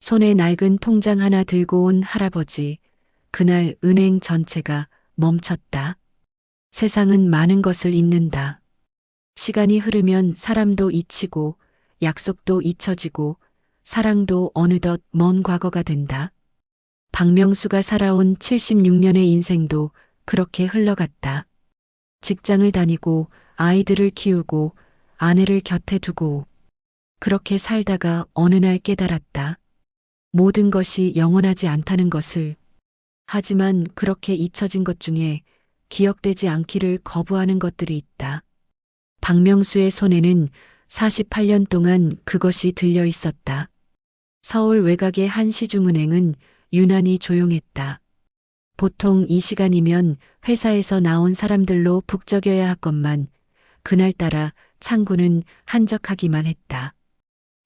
손에 낡은 통장 하나 들고 온 할아버지. 그날 은행 전체가 멈췄다. 세상은 많은 것을 잊는다. 시간이 흐르면 사람도 잊히고 약속도 잊혀지고 사랑도 어느덧 먼 과거가 된다. 박명수가 살아온 76년의 인생도 그렇게 흘러갔다. 직장을 다니고 아이들을 키우고 아내를 곁에 두고 그렇게 살다가 어느 날 깨달았다. 모든 것이 영원하지 않다는 것을. 하지만 그렇게 잊혀진 것 중에 기억되지 않기를 거부하는 것들이 있다. 박명수의 손에는 48년 동안 그것이 들려 있었다. 서울 외곽의 한 시중은행은 유난히 조용했다. 보통 이 시간이면 회사에서 나온 사람들로 북적여야 할 것만 그날따라 창구는 한적하기만 했다.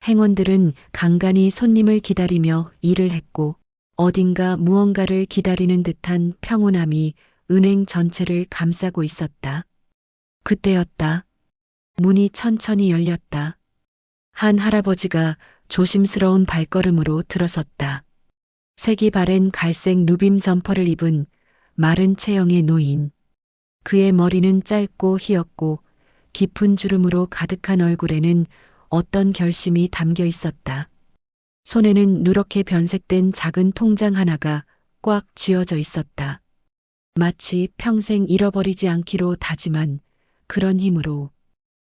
행원들은 간간히 손님을 기다리며 일을 했고 어딘가 무언가를 기다리는 듯한 평온함이 은행 전체를 감싸고 있었다. 그때였다. 문이 천천히 열렸다. 한 할아버지가 조심스러운 발걸음으로 들어섰다. 색이 바랜 갈색 누빔 점퍼를 입은 마른 체형의 노인. 그의 머리는 짧고 희었고 깊은 주름으로 가득한 얼굴에는 어떤 결심이 담겨 있었다. 손에는 누렇게 변색된 작은 통장 하나가 꽉 쥐어져 있었다. 마치 평생 잃어버리지 않기로 다짐한 그런 힘으로.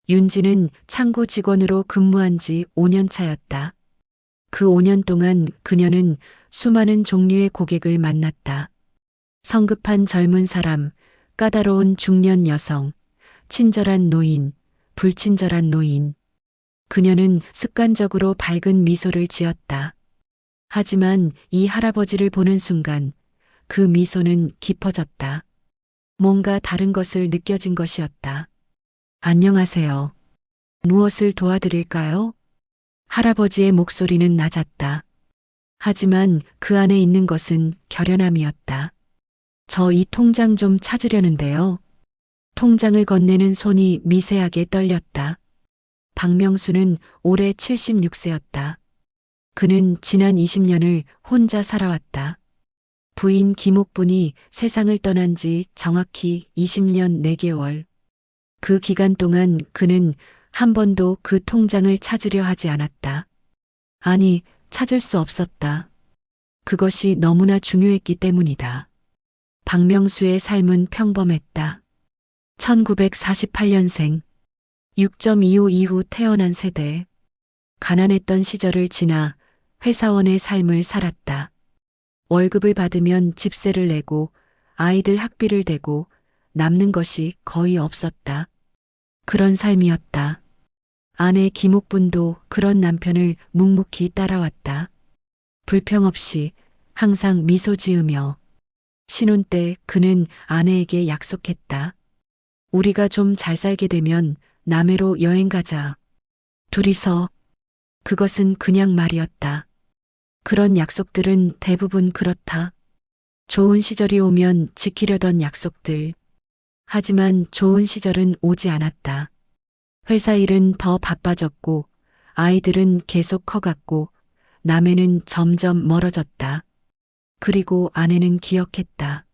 윤지는 창구 직원으로 근무한 지 5년 차였다. 그 5년 동안 그녀는 수많은 종류의 고객을 만났다. 성급한 젊은 사람, 까다로운 중년 여성, 친절한 노인, 불친절한 노인. 그녀는 습관적으로 밝은 미소를 지었다. 하지만 이 할아버지를 보는 순간 그 미소는 깊어졌다. 뭔가 다른 것을 느껴진 것이었다. 안녕하세요. 무엇을 도와드릴까요? 할아버지의 목소리는 낮았다. 하지만 그 안에 있는 것은 결연함이었다. 저 이 통장 좀 찾으려는데요. 통장을 건네는 손이 미세하게 떨렸다. 박명수는 올해 76세였다. 그는 지난 20년을 혼자 살아왔다. 부인 김옥분이 세상을 떠난 지 정확히 20년 4개월. 그 기간 동안 그는 한 번도 그 통장을 찾으려 하지 않았다. 아니, 찾을 수 없었다. 그것이 너무나 중요했기 때문이다. 박명수의 삶은 평범했다. 1948년생, 6.25 이후 태어난 세대. 가난했던 시절을 지나 회사원의 삶을 살았다. 월급을 받으면 집세를 내고 아이들 학비를 대고 남는 것이 거의 없었다. 그런 삶이었다. 아내 김옥분도 그런 남편을 묵묵히 따라왔다. 불평 없이 항상 미소 지으며. 신혼 때 그는 아내에게 약속했다. 우리가 좀 잘 살게 되면 남해로 여행 가자. 둘이서. 그것은 그냥 말이었다. 그런 약속들은 대부분 그렇다. 좋은 시절이 오면 지키려던 약속들. 하지만 좋은 시절은 오지 않았다. 회사 일은 더 바빠졌고 아이들은 계속 커갔고 남해는 점점 멀어졌다. 그리고 아내는 기억했다.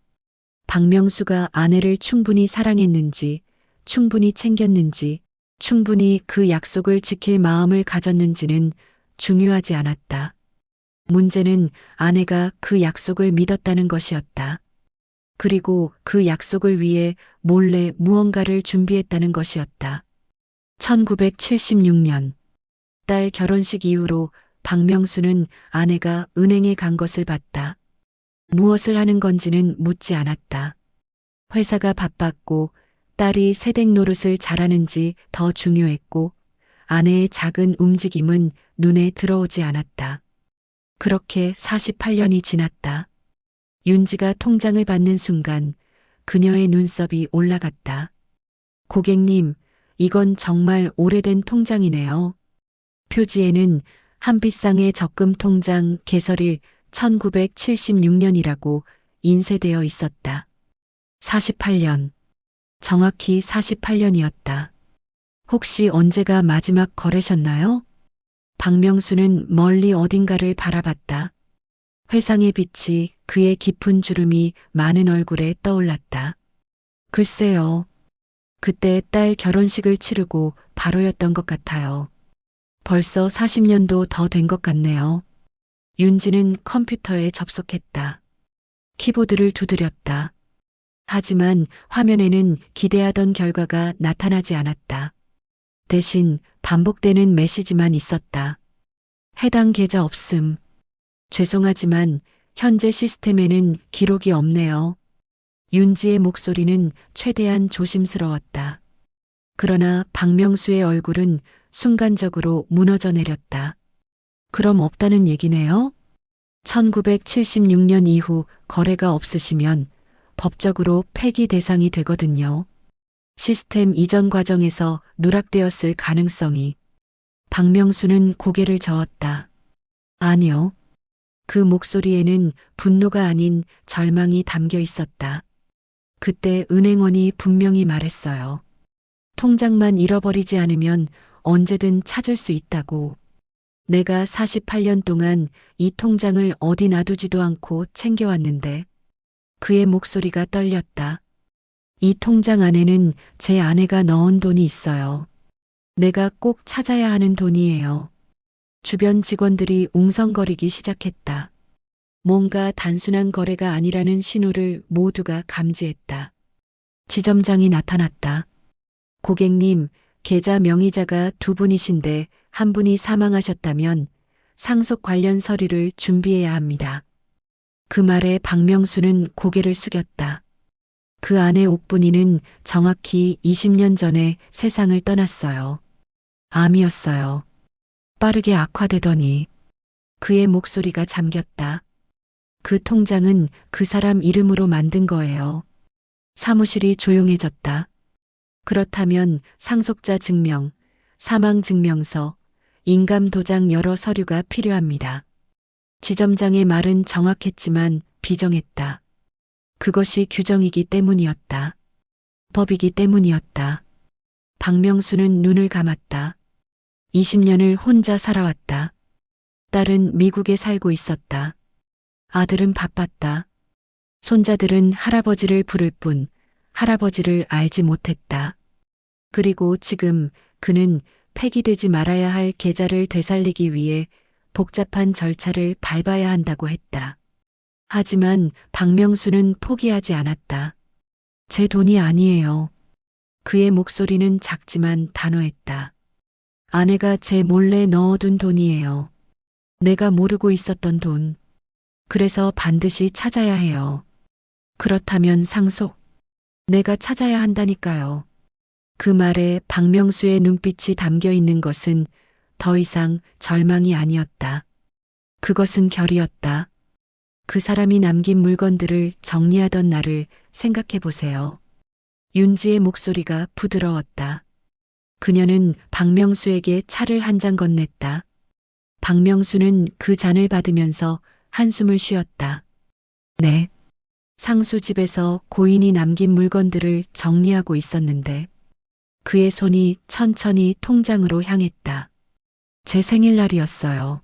박명수가 아내를 충분히 사랑했는지, 충분히 챙겼는지, 충분히 그 약속을 지킬 마음을 가졌는지는 중요하지 않았다. 문제는 아내가 그 약속을 믿었다는 것이었다. 그리고 그 약속을 위해 몰래 무언가를 준비했다는 것이었다. 1976년 딸 결혼식 이후로 박명수는 아내가 은행에 간 것을 봤다. 무엇을 하는 건지는 묻지 않았다. 회사가 바빴고 딸이 새댁 노릇을 잘하는지 더 중요했고 아내의 작은 움직임은 눈에 들어오지 않았다. 그렇게 48년이 지났다. 윤지가 통장을 받는 순간 그녀의 눈썹이 올라갔다. 고객님, 이건 정말 오래된 통장이네요. 표지에는 한빛상의 적금 통장 개설일 1976년이라고 인쇄되어 있었다. 48년. 정확히 48년이었다. 혹시 언제가 마지막 거래셨나요? 박명수는 멀리 어딘가를 바라봤다. 회상의 빛이 그의 깊은 주름이 많은 얼굴에 떠올랐다. 글쎄요. 그때 딸 결혼식을 치르고 바로였던 것 같아요. 벌써 40년도 더 된 것 같네요. 윤지는 컴퓨터에 접속했다. 키보드를 두드렸다. 하지만 화면에는 기대하던 결과가 나타나지 않았다. 대신 반복되는 메시지만 있었다. 해당 계좌 없음. 죄송하지만 현재 시스템에는 기록이 없네요. 윤지의 목소리는 최대한 조심스러웠다. 그러나 박명수의 얼굴은 순간적으로 무너져 내렸다. 그럼 없다는 얘기네요? 1976년 이후 거래가 없으시면 법적으로 폐기 대상이 되거든요. 시스템 이전 과정에서 누락되었을 가능성이. 박명수는 고개를 저었다. 아니요. 그 목소리에는 분노가 아닌 절망이 담겨 있었다. 그때 은행원이 분명히 말했어요. 통장만 잃어버리지 않으면 언제든 찾을 수 있다고. 내가 48년 동안 이 통장을 어디 놔두지도 않고 챙겨왔는데. 그의 목소리가 떨렸다. 이 통장 안에는 제 아내가 넣은 돈이 있어요. 내가 꼭 찾아야 하는 돈이에요. 주변 직원들이 웅성거리기 시작했다. 뭔가 단순한 거래가 아니라는 신호를 모두가 감지했다. 지점장이 나타났다. 고객님, 계좌 명의자가 두 분이신데 한 분이 사망하셨다면 상속 관련 서류를 준비해야 합니다. 그 말에 박명수는 고개를 숙였다. 그 아내 옥분이는 정확히 20년 전에 세상을 떠났어요. 암이었어요. 빠르게 악화되더니 그의 목소리가 잠겼다. 그 통장은 그 사람 이름으로 만든 거예요. 사무실이 조용해졌다. 그렇다면 상속자 증명, 사망 증명서, 인감 도장 여러 서류가 필요합니다. 지점장의 말은 정확했지만 비정했다. 그것이 규정이기 때문이었다. 법이기 때문이었다. 박명수는 눈을 감았다. 20년을 혼자 살아왔다. 딸은 미국에 살고 있었다. 아들은 바빴다. 손자들은 할아버지를 부를 뿐 할아버지를 알지 못했다. 그리고 지금 그는 폐기되지 말아야 할 계좌를 되살리기 위해 복잡한 절차를 밟아야 한다고 했다. 하지만 박명수는 포기하지 않았다. 제 돈이 아니에요. 그의 목소리는 작지만 단호했다. 아내가 제 몰래 넣어둔 돈이에요. 내가 모르고 있었던 돈. 그래서 반드시 찾아야 해요. 그렇다면 상속. 내가 찾아야 한다니까요. 그 말에 박명수의 눈빛이 담겨 있는 것은 더 이상 절망이 아니었다. 그것은 결이었다. 그 사람이 남긴 물건들을 정리하던 날을 생각해 보세요. 윤지의 목소리가 부드러웠다. 그녀는 박명수에게 차를 한 잔 건넸다. 박명수는 그 잔을 받으면서 한숨을 쉬었다. 네. 상수 집에서 고인이 남긴 물건들을 정리하고 있었는데 그의 손이 천천히 통장으로 향했다. 제 생일날이었어요.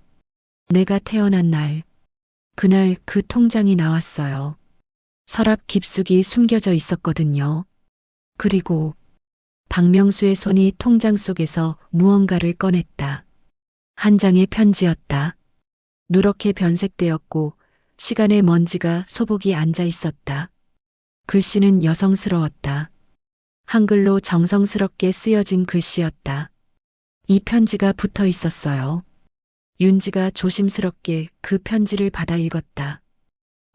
내가 태어난 날. 그날 그 통장이 나왔어요. 서랍 깊숙이 숨겨져 있었거든요. 그리고 박명수의 손이 통장 속에서 무언가를 꺼냈다. 한 장의 편지였다. 누렇게 변색되었고 시간의 먼지가 소복이 앉아 있었다. 글씨는 여성스러웠다. 한글로 정성스럽게 쓰여진 글씨였다. 이 편지가 붙어 있었어요. 윤지가 조심스럽게 그 편지를 받아 읽었다.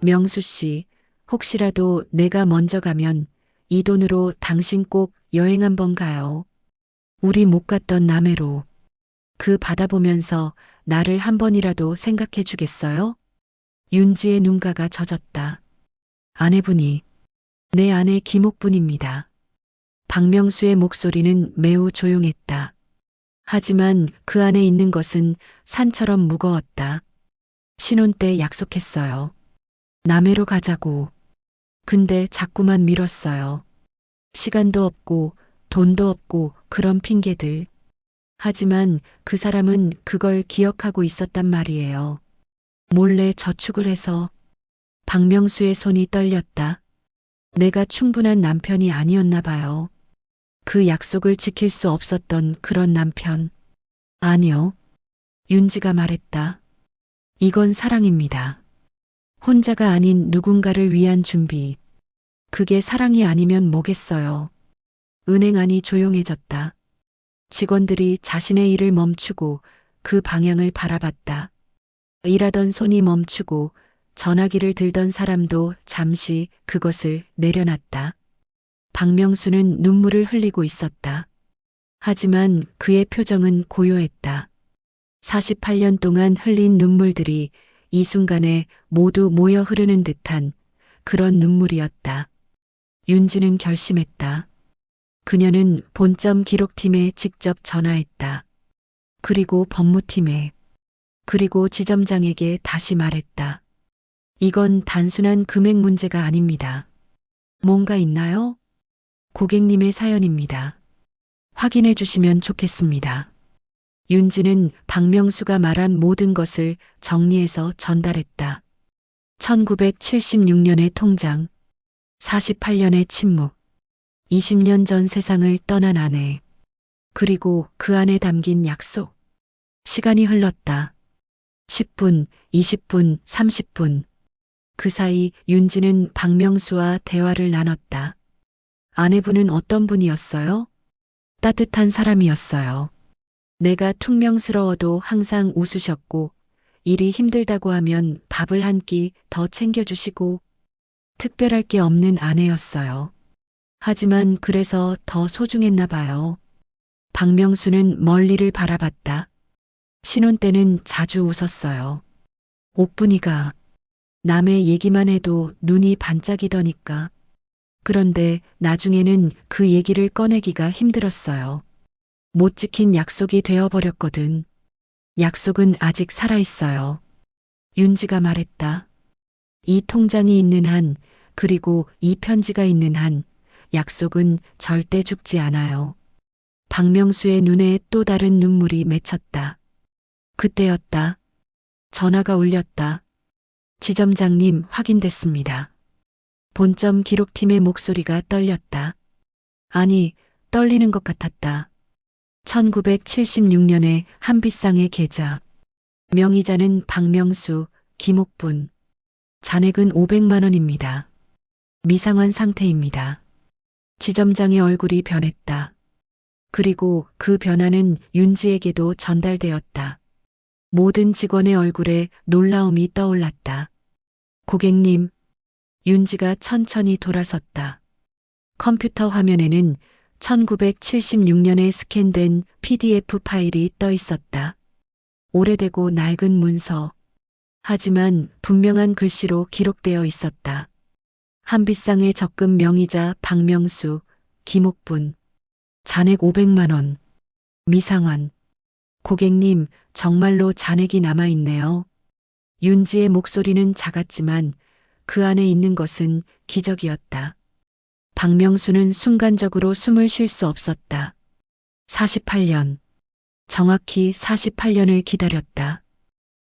명수 씨, 혹시라도 내가 먼저 가면 이 돈으로 당신 꼭 여행 한번 가요. 우리 못 갔던 남해로. 그 받아보면서 나를 한 번이라도 생각해 주겠어요? 윤지의 눈가가 젖었다. 아내분이. 내 아내 김옥분입니다. 박명수의 목소리는 매우 조용했다. 하지만 그 안에 있는 것은 산처럼 무거웠다. 신혼 때 약속했어요. 남해로 가자고. 근데 자꾸만 미뤘어요. 시간도 없고 돈도 없고 그런 핑계들. 하지만 그 사람은 그걸 기억하고 있었단 말이에요. 몰래 저축을 해서. 박명수의 손이 떨렸다. 내가 충분한 남편이 아니었나 봐요. 그 약속을 지킬 수 없었던 그런 남편. 아니요. 윤지가 말했다. 이건 사랑입니다. 혼자가 아닌 누군가를 위한 준비. 그게 사랑이 아니면 뭐겠어요. 은행 안이 조용해졌다. 직원들이 자신의 일을 멈추고 그 방향을 바라봤다. 일하던 손이 멈추고 전화기를 들던 사람도 잠시 그것을 내려놨다. 박명수는 눈물을 흘리고 있었다. 하지만 그의 표정은 고요했다. 48년 동안 흘린 눈물들이 이 순간에 모두 모여 흐르는 듯한 그런 눈물이었다. 윤지는 결심했다. 그녀는 본점 기록팀에 직접 전화했다. 그리고 법무팀에, 그리고 지점장에게 다시 말했다. 이건 단순한 금액 문제가 아닙니다. 뭔가 있나요? 고객님의 사연입니다. 확인해 주시면 좋겠습니다. 윤지는 박명수가 말한 모든 것을 정리해서 전달했다. 1976년의 통장, 48년의 침묵, 20년 전 세상을 떠난 아내, 그리고 그 안에 담긴 약속. 시간이 흘렀다. 10분, 20분, 30분. 그 사이 윤지는 박명수와 대화를 나눴다. 아내분은 어떤 분이었어요? 따뜻한 사람이었어요. 내가 퉁명스러워도 항상 웃으셨고, 일이 힘들다고 하면 밥을 한 끼 더 챙겨주시고, 특별할 게 없는 아내였어요. 하지만 그래서 더 소중했나 봐요. 박명수는 멀리를 바라봤다. 신혼 때는 자주 웃었어요. 옥분이가 남의 얘기만 해도 눈이 반짝이더니까. 그런데 나중에는 그 얘기를 꺼내기가 힘들었어요. 못 지킨 약속이 되어버렸거든. 약속은 아직 살아있어요. 윤지가 말했다. 이 통장이 있는 한, 그리고 이 편지가 있는 한, 약속은 절대 죽지 않아요. 박명수의 눈에 또 다른 눈물이 맺혔다. 그때였다. 전화가 울렸다. 지점장님, 확인됐습니다. 본점 기록팀의 목소리가 떨렸다. 아니, 떨리는 것 같았다. 1976년에 한빛상의 계좌. 명의자는 박명수, 김옥분. 잔액은 500만 원입니다. 미상환 상태입니다. 지점장의 얼굴이 변했다. 그리고 그 변화는 윤지에게도 전달되었다. 모든 직원의 얼굴에 놀라움이 떠올랐다. 고객님, 윤지가 천천히 돌아섰다. 컴퓨터 화면에는 1976년에 스캔된 PDF 파일이 떠 있었다. 오래되고 낡은 문서. 하지만 분명한 글씨로 기록되어 있었다. 한빛상의 적금 명의자 박명수, 김옥분. 잔액 500만 원. 미상환. 고객님, 정말로 잔액이 남아있네요. 윤지의 목소리는 작았지만 그 안에 있는 것은 기적이었다. 박명수는 순간적으로 숨을 쉴 수 없었다. 48년. 정확히 48년을 기다렸다.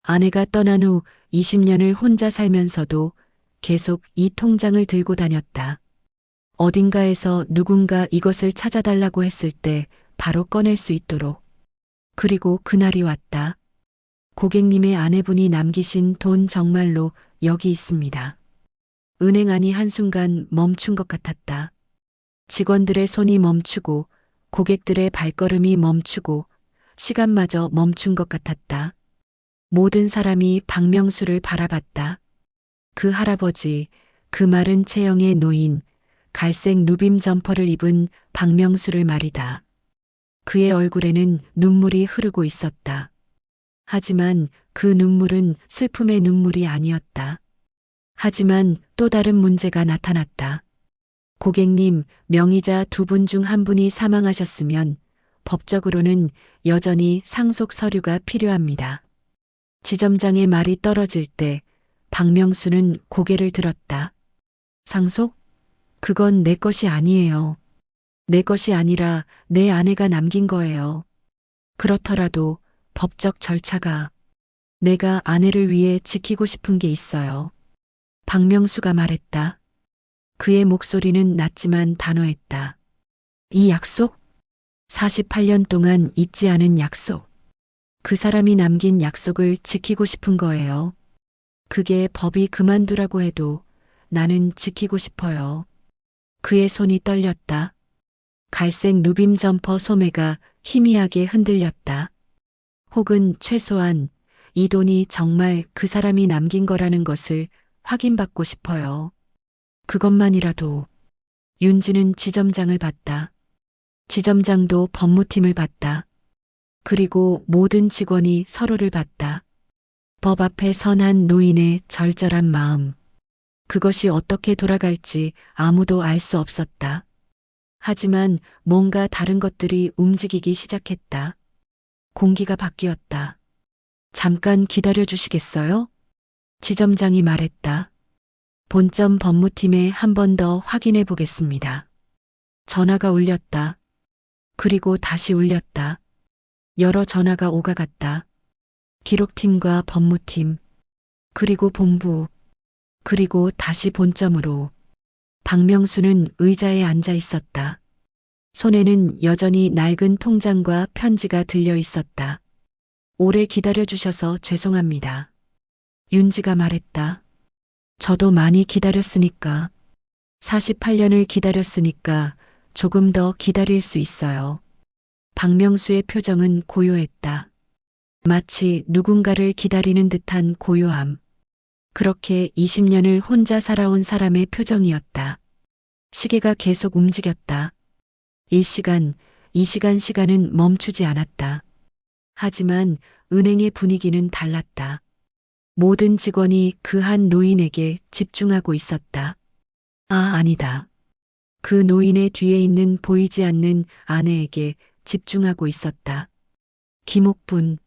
아내가 떠난 후 20년을 혼자 살면서도 계속 이 통장을 들고 다녔다. 어딘가에서 누군가 이것을 찾아달라고 했을 때 바로 꺼낼 수 있도록. 그리고 그날이 왔다. 고객님의 아내분이 남기신 돈 정말로 여기 있습니다. 은행 안이 한순간 멈춘 것 같았다. 직원들의 손이 멈추고 고객들의 발걸음이 멈추고 시간마저 멈춘 것 같았다. 모든 사람이 박명수를 바라봤다. 그 할아버지, 그 마른 체형의 노인, 갈색 누빔 점퍼를 입은 박명수를 말이다. 그의 얼굴에는 눈물이 흐르고 있었다. 하지만 그 눈물은 슬픔의 눈물이 아니었다. 하지만 또 다른 문제가 나타났다. 고객님, 명의자 두 분 중 한 분이 사망하셨으면 법적으로는 여전히 상속 서류가 필요합니다. 지점장의 말이 떨어질 때 박명수는 고개를 들었다. 상속? 그건 내 것이 아니에요. 내 것이 아니라 내 아내가 남긴 거예요. 그렇더라도 법적 절차가 내가 아내를 위해 지키고 싶은 게 있어요. 박명수가 말했다. 그의 목소리는 낮지만 단호했다. 이 약속? 48년 동안 잊지 않은 약속. 그 사람이 남긴 약속을 지키고 싶은 거예요. 그게 법이 그만두라고 해도 나는 지키고 싶어요. 그의 손이 떨렸다. 갈색 누빔 점퍼 소매가 희미하게 흔들렸다. 혹은 최소한 이 돈이 정말 그 사람이 남긴 거라는 것을 확인받고 싶어요. 그것만이라도. 윤지는 지점장을 봤다. 지점장도 법무팀을 봤다. 그리고 모든 직원이 서로를 봤다. 법 앞에 선한 노인의 절절한 마음. 그것이 어떻게 돌아갈지 아무도 알 수 없었다. 하지만 뭔가 다른 것들이 움직이기 시작했다. 공기가 바뀌었다. 잠깐 기다려 주시겠어요? 지점장이 말했다. 본점 법무팀에 한 번 더 확인해 보겠습니다. 전화가 울렸다. 그리고 다시 울렸다. 여러 전화가 오가갔다. 기록팀과 법무팀, 그리고 본부, 그리고 다시 본점으로. 박명수는 의자에 앉아 있었다. 손에는 여전히 낡은 통장과 편지가 들려 있었다. 오래 기다려 주셔서 죄송합니다. 윤지가 말했다. 저도 많이 기다렸으니까. 48년을 기다렸으니까 조금 더 기다릴 수 있어요. 박명수의 표정은 고요했다. 마치 누군가를 기다리는 듯한 고요함. 그렇게 20년을 혼자 살아온 사람의 표정이었다. 시계가 계속 움직였다. 1시간, 2시간 시간은 멈추지 않았다. 하지만 은행의 분위기는 달랐다. 모든 직원이 그 한 노인에게 집중하고 있었다. 아, 아니다. 그 노인의 뒤에 있는 보이지 않는 아내에게 집중하고 있었다. 김옥분.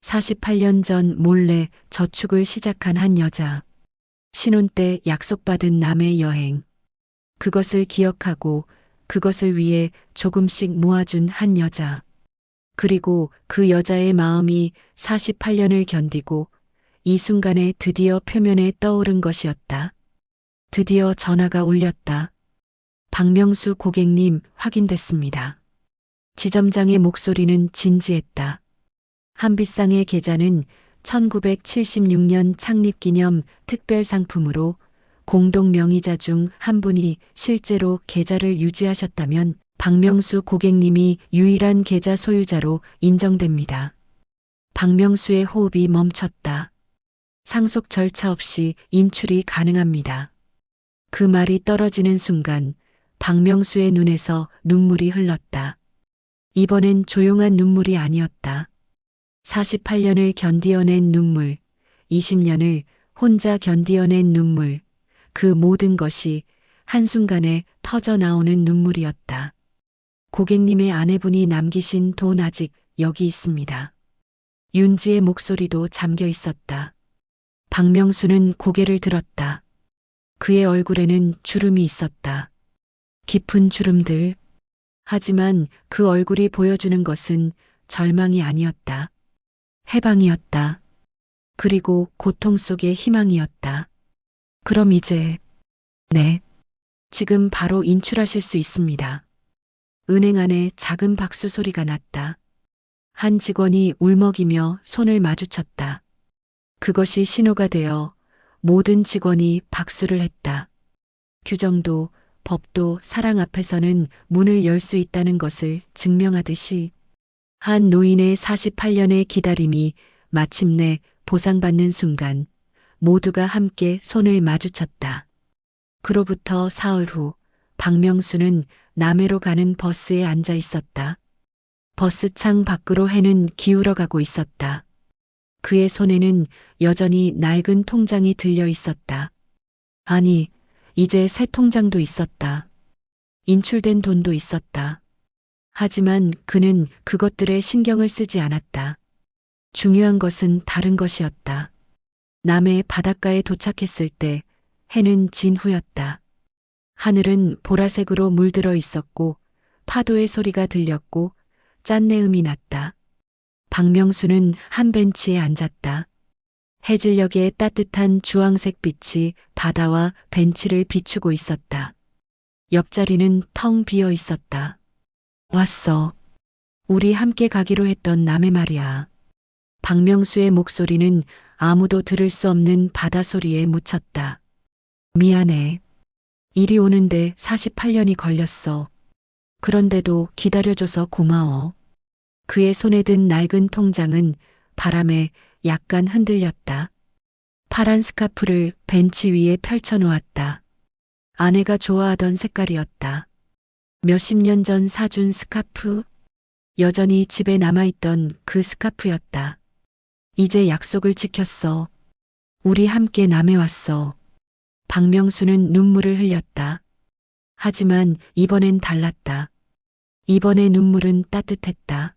48년 전 몰래 저축을 시작한 한 여자. 신혼 때 약속받은 남의 여행. 그것을 기억하고 그것을 위해 조금씩 모아준 한 여자. 그리고 그 여자의 마음이 48년을 견디고 이 순간에 드디어 표면에 떠오른 것이었다. 드디어 전화가 울렸다. 박명수 고객님 확인됐습니다. 지점장의 목소리는 진지했다. 한빛상의 계좌는 1976년 창립기념 특별상품으로 공동 명의자 중 한 분이 실제로 계좌를 유지하셨다면 박명수 고객님이 유일한 계좌 소유자로 인정됩니다. 박명수의 호흡이 멈췄다. 상속 절차 없이 인출이 가능합니다. 그 말이 떨어지는 순간 박명수의 눈에서 눈물이 흘렀다. 이번엔 조용한 눈물이 아니었다. 48년을 견디어낸 눈물, 20년을 혼자 견디어낸 눈물, 그 모든 것이 한순간에 터져 나오는 눈물이었다. 고객님의 아내분이 남기신 돈 아직 여기 있습니다. 윤지의 목소리도 잠겨 있었다. 박명수는 고개를 들었다. 그의 얼굴에는 주름이 있었다. 깊은 주름들. 하지만 그 얼굴이 보여주는 것은 절망이 아니었다. 해방이었다. 그리고 고통 속의 희망이었다. 그럼 이제, 네, 지금 바로 인출하실 수 있습니다. 은행 안에 작은 박수 소리가 났다. 한 직원이 울먹이며 손을 마주쳤다. 그것이 신호가 되어 모든 직원이 박수를 했다. 규정도 법도 사랑 앞에서는 문을 열 수 있다는 것을 증명하듯이 한 노인의 48년의 기다림이 마침내 보상받는 순간 모두가 함께 손을 마주쳤다. 그로부터 사흘 후 박명수는 남해로 가는 버스에 앉아 있었다. 버스 창 밖으로 해는 기울어가고 있었다. 그의 손에는 여전히 낡은 통장이 들려 있었다. 아니, 이제 새 통장도 있었다. 인출된 돈도 있었다. 하지만 그는 그것들에 신경을 쓰지 않았다. 중요한 것은 다른 것이었다. 남해 바닷가에 도착했을 때 해는 진 후였다. 하늘은 보라색으로 물들어 있었고 파도의 소리가 들렸고 짠내음이 났다. 박명수는 한 벤치에 앉았다. 해질녘의 따뜻한 주황색 빛이 바다와 벤치를 비추고 있었다. 옆자리는 텅 비어 있었다. 왔어. 우리 함께 가기로 했던 남의 말이야. 박명수의 목소리는 아무도 들을 수 없는 바다 소리에 묻혔다. 미안해. 이리 오는데 48년이 걸렸어. 그런데도 기다려줘서 고마워. 그의 손에 든 낡은 통장은 바람에 약간 흔들렸다. 파란 스카프를 벤치 위에 펼쳐 놓았다. 아내가 좋아하던 색깔이었다. 몇십 년 전 사준 스카프, 여전히 집에 남아있던 그 스카프였다. 이제 약속을 지켰어. 우리 함께 남해 왔어. 박명수는 눈물을 흘렸다. 하지만 이번엔 달랐다. 이번의 눈물은 따뜻했다.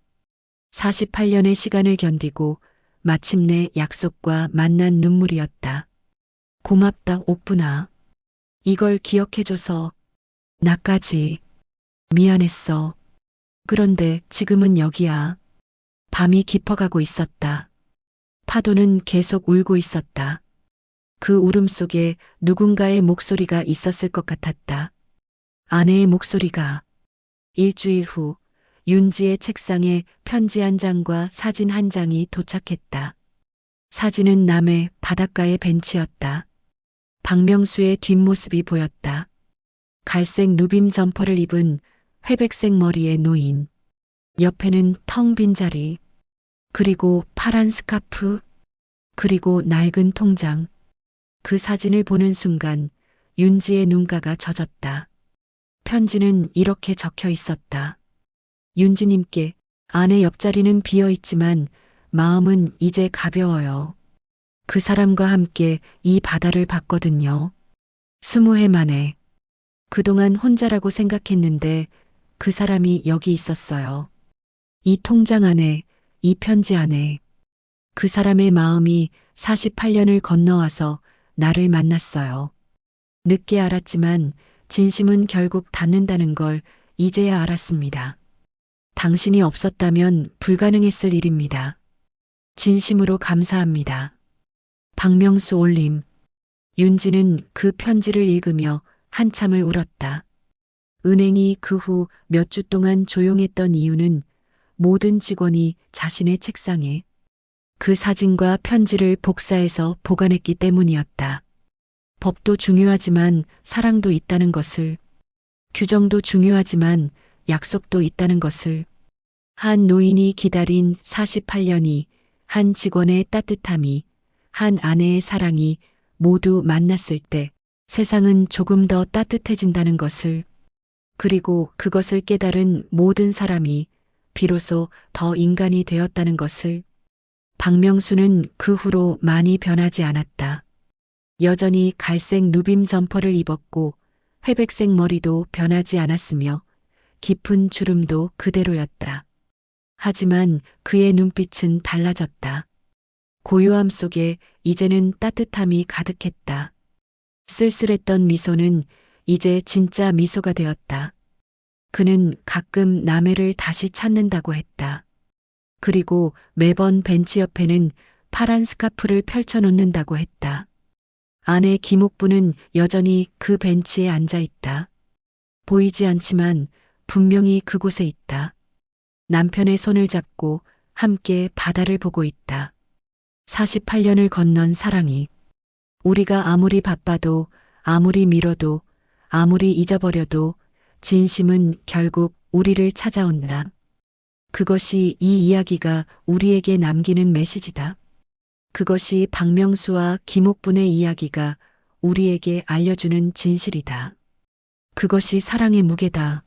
48년의 시간을 견디고 마침내 약속과 만난 눈물이었다. 고맙다, 옥분아. 이걸 기억해줘서. 나까지. 미안했어. 그런데 지금은 여기야. 밤이 깊어가고 있었다. 파도는 계속 울고 있었다. 그 울음 속에 누군가의 목소리가 있었을 것 같았다. 아내의 목소리가. 일주일 후 윤지의 책상에 편지 한 장과 사진 한 장이 도착했다. 사진은 남해 바닷가의 벤치였다. 박명수의 뒷모습이 보였다. 갈색 누빔 점퍼를 입은 회백색 머리의 노인. 옆에는 텅 빈 자리. 그리고 파란 스카프. 그리고 낡은 통장. 그 사진을 보는 순간 윤지의 눈가가 젖었다. 편지는 이렇게 적혀 있었다. 윤지님께. 아내 옆자리는 비어 있지만 마음은 이제 가벼워요. 그 사람과 함께 이 바다를 봤거든요. 20해 만에. 그동안 혼자라고 생각했는데 그 사람이 여기 있었어요. 이 통장 안에, 이 편지 안에. 그 사람의 마음이 48년을 건너와서 나를 만났어요. 늦게 알았지만 진심은 결국 닿는다는 걸 이제야 알았습니다. 당신이 없었다면 불가능했을 일입니다. 진심으로 감사합니다. 박명수 올림. 윤지는 그 편지를 읽으며 한참을 울었다. 은행이 그 후 몇 주 동안 조용했던 이유는 모든 직원이 자신의 책상에 그 사진과 편지를 복사해서 보관했기 때문이었다. 법도 중요하지만 사랑도 있다는 것을, 규정도 중요하지만 약속도 있다는 것을, 한 노인이 기다린 48년이, 한 직원의 따뜻함이, 한 아내의 사랑이 모두 만났을 때 세상은 조금 더 따뜻해진다는 것을, 그리고 그것을 깨달은 모든 사람이 비로소 더 인간이 되었다는 것을. 박명수는 그 후로 많이 변하지 않았다. 여전히 갈색 누빔 점퍼를 입었고 회백색 머리도 변하지 않았으며 깊은 주름도 그대로였다. 하지만 그의 눈빛은 달라졌다. 고요함 속에 이제는 따뜻함이 가득했다. 쓸쓸했던 미소는 이제 진짜 미소가 되었다. 그는 가끔 남해를 다시 찾는다고 했다. 그리고 매번 벤치 옆에는 파란 스카프를 펼쳐놓는다고 했다. 아내 김옥부는 여전히 그 벤치에 앉아 있다. 보이지 않지만 분명히 그곳에 있다. 남편의 손을 잡고 함께 바다를 보고 있다. 48년을 건넌 사랑이. 우리가 아무리 바빠도, 아무리 미뤄도, 아무리 잊어버려도 진심은 결국 우리를 찾아온다. 그것이 이 이야기가 우리에게 남기는 메시지다. 그것이 박명수와 김옥분의 이야기가 우리에게 알려주는 진실이다. 그것이 사랑의 무게다.